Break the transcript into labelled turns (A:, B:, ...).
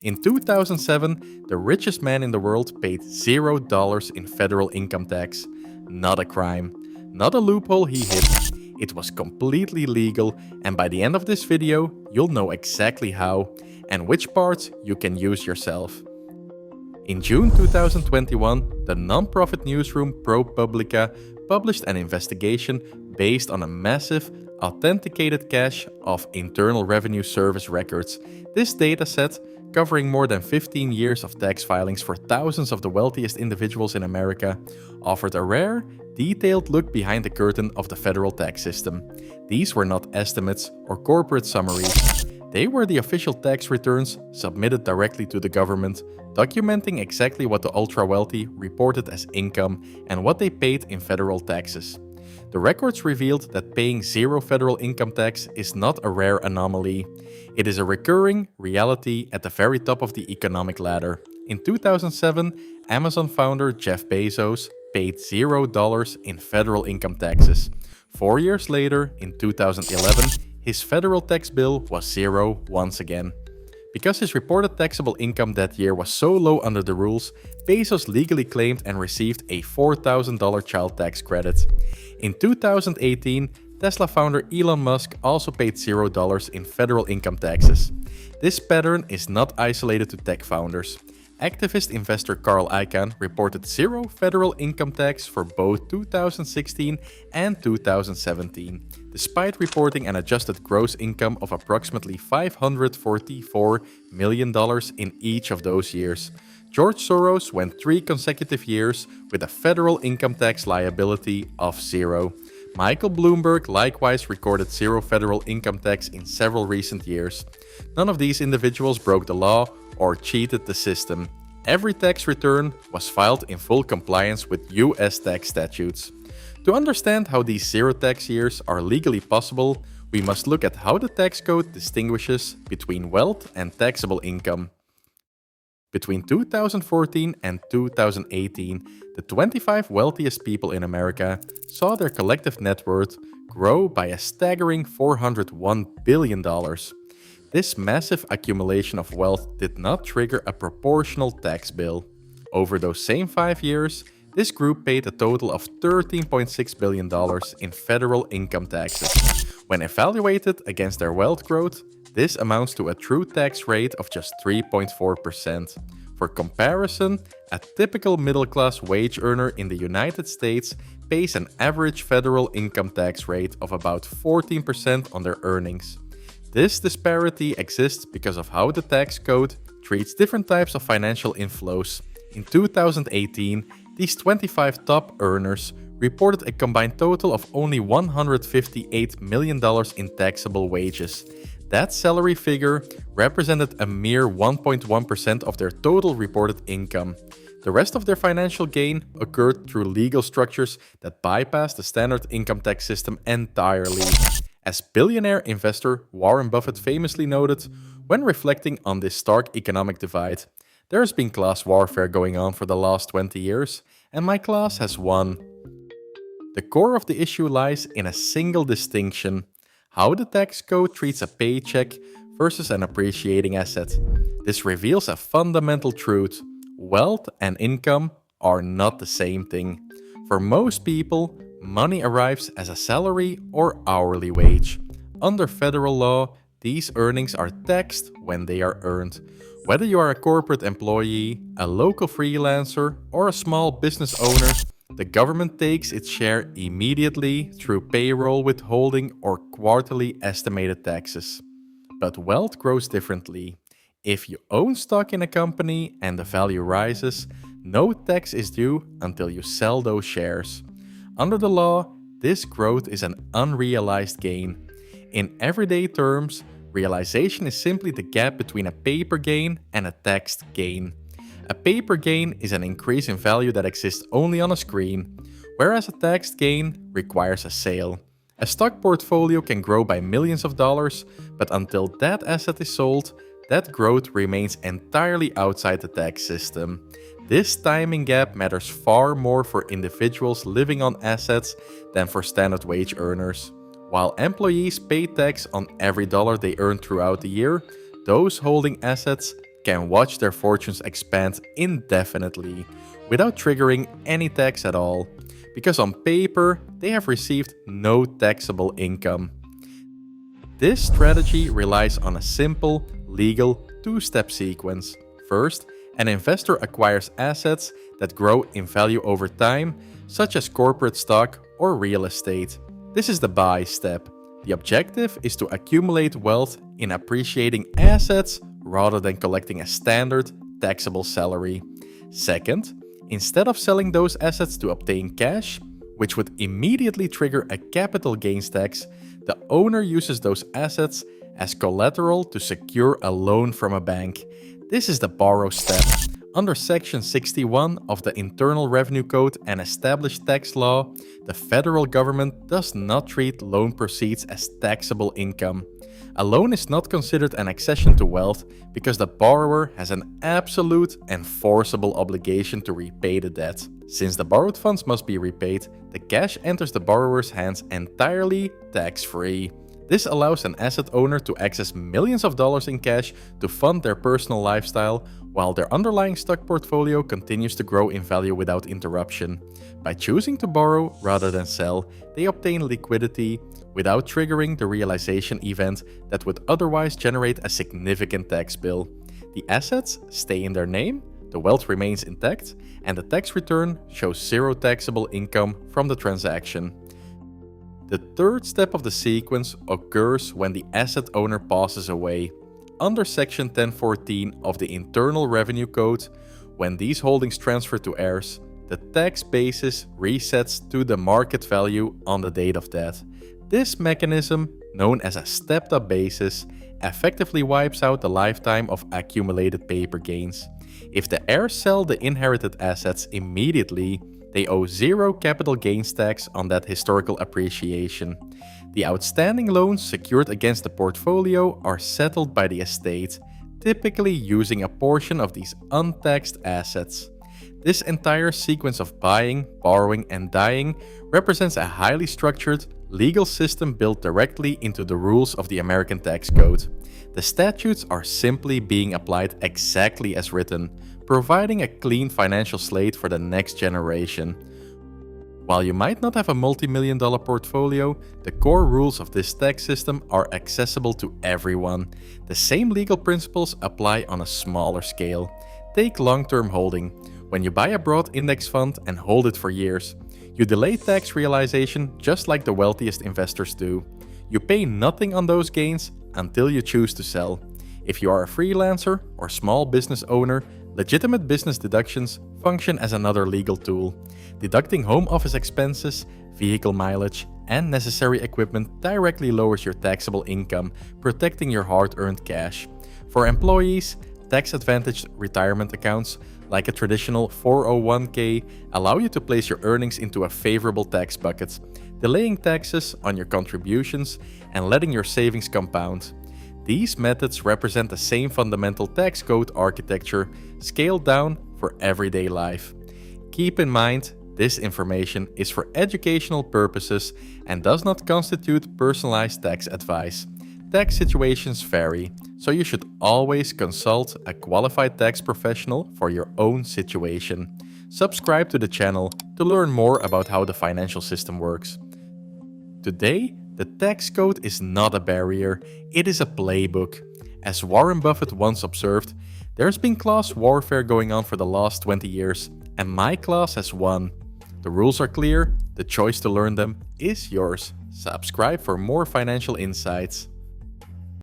A: In 2007, the richest man in the world paid $0 in federal income tax. Not a crime, not a loophole he hit. It was completely legal, and by the end of this video, you'll know exactly how and which parts you can use yourself. In June 2021, the non-profit newsroom ProPublica published an investigation based on a massive, authenticated cache of Internal Revenue Service records. This dataset, covering more than 15 years of tax filings for thousands of the wealthiest individuals in America, offered a rare, detailed look behind the curtain of the federal tax system. These were not estimates or corporate summaries. They were the official tax returns submitted directly to the government, documenting exactly what the ultra-wealthy reported as income and what they paid in federal taxes. The records revealed that paying zero federal income tax is not a rare anomaly. It is a recurring reality at the very top of the economic ladder. In 2007, Amazon founder Jeff Bezos paid $0 in federal income taxes. 4 years later, in 2011, his federal tax bill was zero once again. Because his reported taxable income that year was so low under the rules, Bezos legally claimed and received a $4,000 child tax credit. In 2018, Tesla founder Elon Musk also paid $0 in federal income taxes. This pattern is not isolated to tech founders. Activist investor Carl Icahn reported zero federal income tax for both 2016 and 2017, despite reporting an adjusted gross income of approximately $544 million in each of those years. George Soros went 3 consecutive years with a federal income tax liability of zero. Michael Bloomberg likewise recorded zero federal income tax in several recent years. None of these individuals broke the law or cheated the system. Every tax return was filed in full compliance with US tax statutes. To understand how these zero tax years are legally possible, we must look at how the tax code distinguishes between wealth and taxable income. Between 2014 and 2018, the 25 wealthiest people in America saw their collective net worth grow by a staggering $401 billion. This massive accumulation of wealth did not trigger a proportional tax bill. Over those same 5 years, this group paid a total of $13.6 billion in federal income taxes. When evaluated against their wealth growth, this amounts to a true tax rate of just 3.4%. For comparison, a typical middle-class wage earner in the United States pays an average federal income tax rate of about 14% on their earnings. This disparity exists because of how the tax code treats different types of financial inflows. In 2018, these 25 top earners reported a combined total of only $158 million in taxable wages. That salary figure represented a mere 1.1% of their total reported income. The rest of their financial gain occurred through legal structures that bypass the standard income tax system entirely. As billionaire investor Warren Buffett famously noted, when reflecting on this stark economic divide, there has been class warfare going on for the last 20 years, and my class has won. The core of the issue lies in a single distinction: how the tax code treats a paycheck versus an appreciating asset. This reveals a fundamental truth: wealth and income are not the same thing. For most people, money arrives as a salary or hourly wage. Under federal law, these earnings are taxed when they are earned. Whether you are a corporate employee, a local freelancer, or a small business owner, the government takes its share immediately through payroll withholding or quarterly estimated taxes. But wealth grows differently. If you own stock in a company and the value rises, no tax is due until you sell those shares. Under the law, this growth is an unrealized gain. In everyday terms, realization is simply the gap between a paper gain and a taxed gain. A paper gain is an increase in value that exists only on a screen, whereas a taxed gain requires a sale. A stock portfolio can grow by millions of dollars, but until that asset is sold, that growth remains entirely outside the tax system. This timing gap matters far more for individuals living on assets than for standard wage earners. While employees pay tax on every dollar they earn throughout the year, those holding assets can watch their fortunes expand indefinitely without triggering any tax at all, because on paper they have received no taxable income. This strategy relies on a simple, legal two-step sequence. First, an investor acquires assets that grow in value over time, such as corporate stock or real estate. This is the buy step. The objective is to accumulate wealth in appreciating assets rather than collecting a standard taxable salary. Second, instead of selling those assets to obtain cash, which would immediately trigger a capital gains tax, the owner uses those assets as collateral to secure a loan from a bank. This is the borrow step. Under Section 61 of the Internal Revenue Code and established tax law, the federal government does not treat loan proceeds as taxable income. A loan is not considered an accession to wealth because the borrower has an absolute and forcible obligation to repay the debt. Since the borrowed funds must be repaid, the cash enters the borrower's hands entirely tax-free. This allows an asset owner to access millions of dollars in cash to fund their personal lifestyle, while their underlying stock portfolio continues to grow in value without interruption. By choosing to borrow rather than sell, they obtain liquidity without triggering the realization event that would otherwise generate a significant tax bill. The assets stay in their name, the wealth remains intact, and the tax return shows zero taxable income from the transaction. The third step of the sequence occurs when the asset owner passes away. Under Section 1014 of the Internal Revenue Code, when these holdings transfer to heirs, the tax basis resets to the market value on the date of death. This mechanism, known as a stepped-up basis, effectively wipes out the lifetime of accumulated paper gains. If the heirs sell the inherited assets immediately, they owe zero capital gains tax on that historical appreciation. The outstanding loans secured against the portfolio are settled by the estate, typically using a portion of these untaxed assets. This entire sequence of buying, borrowing, and dying represents a highly structured, legal system built directly into the rules of the American tax code. The statutes are simply being applied exactly as written, providing a clean financial slate for the next generation. While you might not have a multi-million-dollar portfolio, the core rules of this tax system are accessible to everyone. The same legal principles apply on a smaller scale. Take long-term holding. When you buy a broad index fund and hold it for years, you delay tax realization just like the wealthiest investors do. You pay nothing on those gains until you choose to sell. If you are a freelancer or small business owner, legitimate business deductions function as another legal tool. Deducting home office expenses, vehicle mileage, and necessary equipment directly lowers your taxable income, protecting your hard-earned cash. For employees, tax-advantaged retirement accounts, like a traditional 401k, allow you to place your earnings into a favorable tax bucket, delaying taxes on your contributions and letting your savings compound. These methods represent the same fundamental tax code architecture, scaled down for everyday life. Keep in mind, this information is for educational purposes and does not constitute personalized tax advice. Tax situations vary, so you should always consult a qualified tax professional for your own situation. Subscribe to the channel to learn more about how the financial system works. Today, the tax code is not a barrier, it is a playbook. As Warren Buffett once observed, there's been class warfare going on for the last 20 years, and my class has won. The rules are clear, the choice to learn them is yours. Subscribe for more financial insights.